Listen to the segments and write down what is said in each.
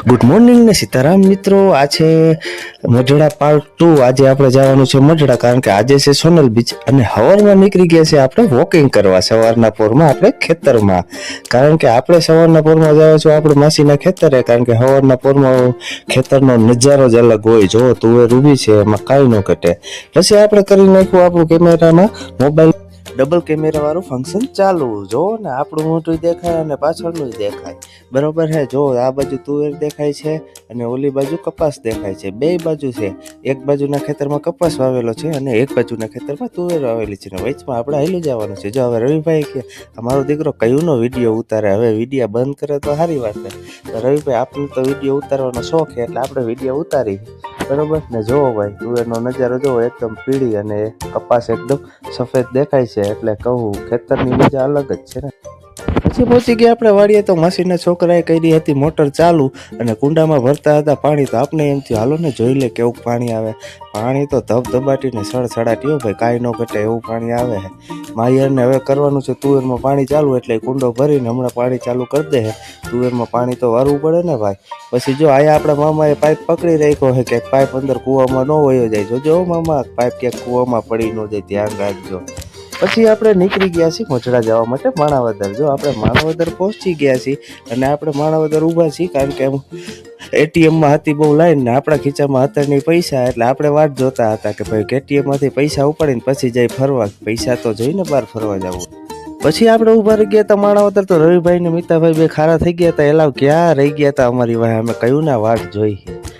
Good morning ને સીતારામ મિત્રો, આ છે મઢડા પાર્ટ 2। આજે આપણે જવાનું છે મઢડા, કારણ કે આજે છે સોનલ બીચ અને હવારમાં નીકળી ગયા છે આપણે વોકિંગ કરવા સવારના પોરમાં આપણે ખેતરમાં। કારણ કે આપણે સવારના પોરમાં જવા છું આપણે માસીના ખેતરે, કારણ કે સવારના પોરમાં ખેતરનો નજારો જ અલગ હોય। જો તુવેર ઊભી છે એમાં કાંઈ ન ઘટે। પછી આપણે કરી નાખ્યું આપણું કેમેરામાં મોબાઈલ ડબલ કેમેરા વાળું ફંક્શન ચાલુ। જો ને આપણું મોઢું દેખાય અને પાછળનું દેખાય, બરોબર હે। જો આ બાજુ તુવેર દેખાય છે અને ઓલી બાજુ કપાસ દેખાય છે, બે બાજુ છે। એક બાજુના ખેતરમાં કપાસ વાવેલો છે અને એક બાજુના ખેતરમાં તુવેર વાવેલી છે, વચમાં આપણે હાલી જવાનું છે। જો હવે રવિભાઈ કે અમારો દીકરો કયુંનો વિડીયો ઉતારે, હવે વિડીયો બંધ કરે તો સારી વાત છે। તો રવિભાઈ આપણને તો વિડીયો ઉતારવાનો શોખ છે એટલે આપણે વિડીયો ઉતારી, બરોબર ને। જોવો ભાઈ તુવેરનો નજારો જોવો, એકદમ પીળી અને કપાસ એકદમ સફેદ દેખાય છે, એટલે કહું ખેતરની મજા અલગ જ છે ને। પછી પહોંચી ગયા આપણે વાડીએ, તો માસીના છોકરાએ કરી હતી મોટર ચાલુ અને કુંડામાં ભરતા હતા પાણી। તો આપણે એમ થયું હાલો ને જોઈ લે કેવું પાણી આવે। પાણી તો ધબધબાટીને સળસળાટી ભાઈ, કાંઈ ન ઘટે એવું પાણી આવે છે। માયરને હવે કરવાનું છે તુવેરમાં પાણી ચાલુ, એટલે કુંડો ભરીને હમણાં પાણી ચાલુ કરી દે। તુવેરમાં પાણી તો વારવું પડે ને ભાઈ। પછી જો આયા આપણા મામાએ પાઇપ પકડી રાખ્યો છે કે પાઇપ અંદર કૂવામાં ન વયો જાય। જોજો મામા પાઇપ ક્યાંક કૂવામાં પડી ન જાય, ધ્યાન રાખજો। પછી આપણે નીકળી ગયા છીએ મઢડા જવા માટે માણાવદર। જો આપણે માણાવદર પહોંચી ગયા છીએ અને આપણે માણાવદર ઊભા છીએ, કારણ કે એટીએમમાં હતી બહુ લાઈન ને આપણા ખીચામાં હતા નહીં પૈસા, એટલે આપણે વાટ જોતા હતા કે ભાઈ એટીએમમાંથી પૈસા ઉપાડીને પછી જાય ફરવા। પૈસા તો જોઈને બહાર ફરવા જવું। પછી આપણે ઊભા રહી ગયા હતા માણાવદર, તો રવિભાઈ ને મિતાભાઈ બે ખારા થઈ ગયા હતા। એલાવ ક્યાં રહી ગયા હતા અમારી વાહે, અમે કયું ના વાટ જોઈ।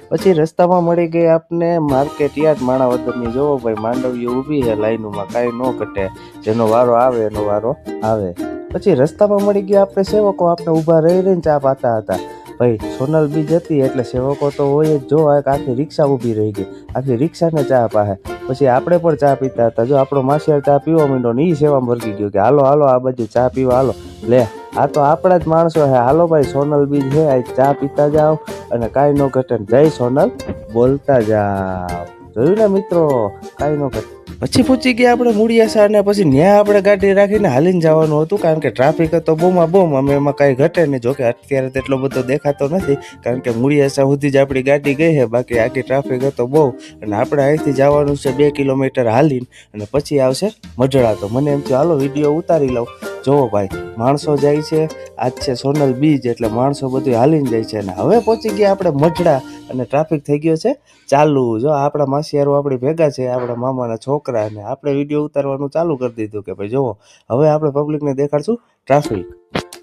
પછી રસ્તામાં મળી ગઈ આપને માર્કેટ યાર્ડ માણાવદરની। જોવો ભાઈ માંડવીઓ ઊભી છે લાઈનમાં, કાંઈ ન ઘટે, જેનો વારો આવે એનો વારો આવે। પછી રસ્તામાં મળી ગયા આપણે સેવકો, આપણે ઊભા રહીને ચા પાતા હતા ભાઈ। સોનલ બીજ હતી એટલે સેવકો તો હોય જ। જો આખી રિક્ષા ઊભી રહી ગઈ, આખી રિક્ષાને ચા પાહે। પછી આપણે પણ ચા પીતા હતા। જો આપણો માસિયાર ચા પીવા માંડ્યો ને એ સેવામાં ભરકી ગયો કે હાલો હાલો આ બાજુ ચા પીવા હાલો। લે આ તો આપણા જ માણસો હે, હાલો ભાઈ સોનલ બીજ હે, આ ચા પીતા જાઓ અને કાંઈ ન ઘટે, જય સોનલ બોલતા જાઓ। જોયું ને મિત્રો, કાંઈ ન ઘટે। પછી પૂછી ગયા આપણે મૂળિયાસા, અને પછી ત્યાં આપણે ગાડી રાખીને હાલીને જવાનું હતું, કારણ કે ટ્રાફિક હતો બોમાં બોમ, અમે એમાં કાંઈ ઘટે નહીં। જોકે અત્યારે તો એટલો બધો દેખાતો નથી, કારણ કે મૂળિયાસા સુધી જ આપણી ગાડી ગઈ છે, બાકી આખી ટ્રાફિક હતો બહુ। અને આપણે અહીંથી જવાનું છે 2 કિલોમીટર હાલીને, અને પછી આવશે મઢડા। તો મને એમ થયું હાલો વિડીયો ઉતારી લઉં। જોવો ભાઈ માણસો જાય છે, આજ છે સોનલ બીજ એટલે માણસો બધું હાલીને જાય છે। અને હવે પહોંચી ગયા આપણે મઢડા અને ટ્રાફિક થઈ ગયો છે ચાલુ। જો આપણા માસિયારો આપણી ભેગા છે, આપણા મામાના છોકરા, અને આપણે વિડીયો ઉતારવાનું ચાલુ કરી દીધું કે ભાઈ જોવો હવે આપણે પબ્લિકને દેખાડશું ટ્રાફિક।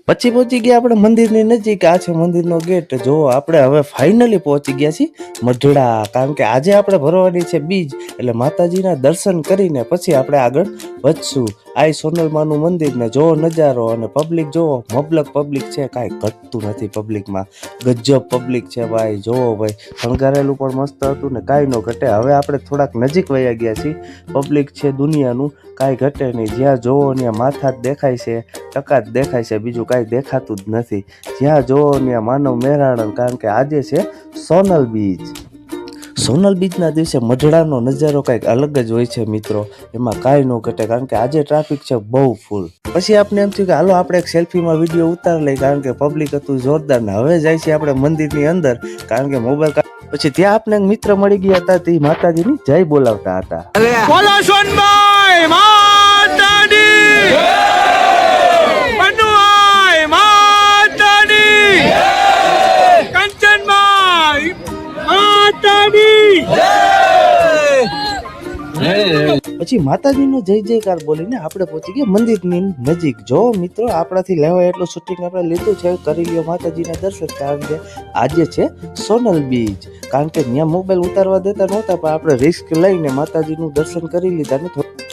પછી પહોંચી ગયા આપણે મંદિરની નજીક, આ છે મંદિરનો ગેટ। જો આપણે હવે ફાઇનલી પહોંચી ગયા છીએ મઢડા, કારણ કે આજે આપણે ભરવાની છે બીજ, એટલે માતાજીના દર્શન કરીને પછી આપણે આગળ વધશું। આ સોનલમાનું મંદિર ને જો નજારો, અને પબ્લિક જોવો મબલક પબ્લિક છે, કાંઈ ઘટતું નથી પબ્લિકમાં, ગજબ પબ્લિક છે ભાઈ। જોવો ભાઈ શણગારેલું પણ મસ્ત હતું ને કાંઈ ન ઘટે। હવે આપણે થોડાક નજીક વયા ગયા છીએ, પબ્લિક છે દુનિયાનું, કાંઈ ઘટે નહીં। જ્યાં જોવો ત્યાં માથા જ દેખાય છે, ટકા જ દેખાય છે, બીજું કાંઈ દેખાતું જ નથી। જ્યાં જોવો ત્યાં માનવ મહેરામણ, કારણ કે આજે છે સોનલ બીજ। સોનલ બીજના દિવસે મઢડાનો નજારો કંઈક અલગ જ હોય છે મિત્રો, એમાં કાંઈ ન ઘટે, કારણ કે આજે ટ્રાફિક છે બહુ ફૂલ। પછી આપણે એમ થયું કે હાલો આપણે એક સેલ્ફીમાં વિડીયો ઉતારી લઈએ, કારણ કે પબ્લિક હતું જોરદાર। ને હવે જાય છે આપણે મંદિરની અંદર, કારણ કે મોબાઈલ પછી ત્યાં આપણે મિત્ર મળી ગયા હતા, તે માતાજીની જય બોલાવતા હતા। બોલો સોનભાઈ માતાજી, બનુભાઈ માતાજી, કંચનભાઈ માતાજી। પછી માતાજીનો જય જયકાર બોલીને આપણે પહોંચી ગયા મંદિરની નજીક। જો મિત્રો આપણાથી લેવાય એટલું શૂટિંગ આપણે લીધું છે, કરી લ્યો માતાજીના દર્શન, કારણ કે આજે છે સોનલ બીજ। કારણ કે ત્યાં મોબાઈલ ઉતારવા દેતા નહોતા, પણ આપણે રિસ્ક લઈને માતાજીનું દર્શન કરી લીધા ને।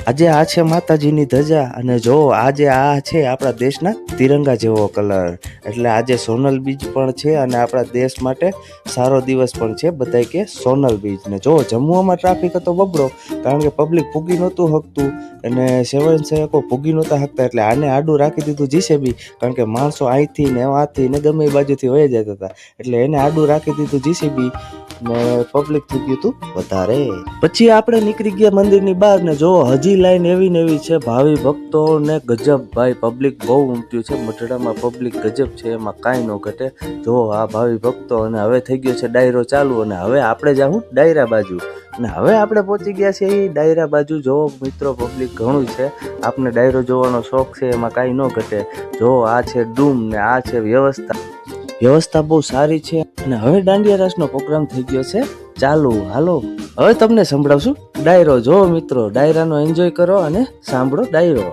આજે આ છે માતાજીની ધજા, અને જો આજે આ છે આપણા દેશના તિરંગા જેવો કલર, એટલે આજે સોનલ બીજ પણ છે અને આપણા દેશ માટે સારો દિવસ પણ છે। બધાય કે સોનલ બીજ ને જો જમ્મુમાં ટ્રાફિક હતો બબડો, કારણ કે પબ્લિક પૂગી નહોતું હકતું અને સેવકો પૂગી નહોતા હકતા, એટલે આને આડું રાખી દીધું જીસીબી, કારણ કે માણસો અહીંથી ને આથી ને ગમે એ બાજુથી વહી જતા હતા, એટલે એને આડું રાખી દીધું જીસીબી। ને પબ્લિક થઈ ગયું હતું વધારે. પછી આપણે નીકળી ગયા મંદિરની બહાર ને જો હજી લાઈન એવી ને એવી છે ભાવિ ભક્તો ને ગજબ ભાઈ પબ્લિક બહુ ઉમટ્યું છે. મઢડામાં પબ્લિક ગજબ છે, એમાં કાંઈ ન ઘટે. જો આ ભાવિ ભક્તો અને હવે થઈ ગયો છે ડાયરો ચાલુ અને હવે આપણે જાઉં ડાયરા બાજુ. અને હવે આપણે પહોંચી ગયા છીએ ડાયરા બાજુ. જો મિત્રો પબ્લિક ઘણું છે, આપને ડાયરો જોવાનો શોખ છે એમાં કાંઈ ન ઘટે. જો આ છે ડૂમ ને આ છે વ્યવસ્થા બહુ સારી છે. અને હવે દાંડિયા રાસનો પ્રોગ્રામ થઈ ગયો છે ચાલુ. હાલો હવે તમને સંભળાવશું ડાયરો. જો મિત્રો ડાયરાનો એન્જોય કરો અને સાંભળો ડાયરો.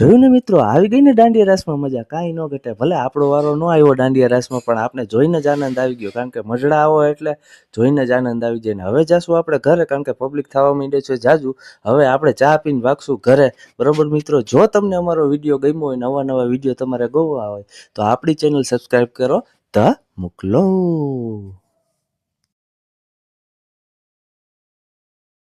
જોયું ને મિત્રો, આવી ગઈ ને દાંડિયા રાસમાં મજા, કાંઈ ન ઘટે. ભલે આપણો વારો ન આવ્યો દાંડિયા રાસમાં, પણ આપણે જોઈને જ આનંદ આવી ગયો. કારણ કે મજડા આવો એટલે જોઈને જ આનંદ આવી જાય. ને હવે જાશું આપણે ઘરે, કારણ કે પબ્લિક થવા માંડે છે જાજુ. હવે આપણે ચા પીને ભાગશું ઘરે. બરોબર મિત્રો, જો તમને અમારો વિડીયો ગમ્યો હોય, નવા વિડીયો તમારે ગોવા હોય તો આપણી ચેનલ સબસ્ક્રાઈબ કરો. ધ મુકલો.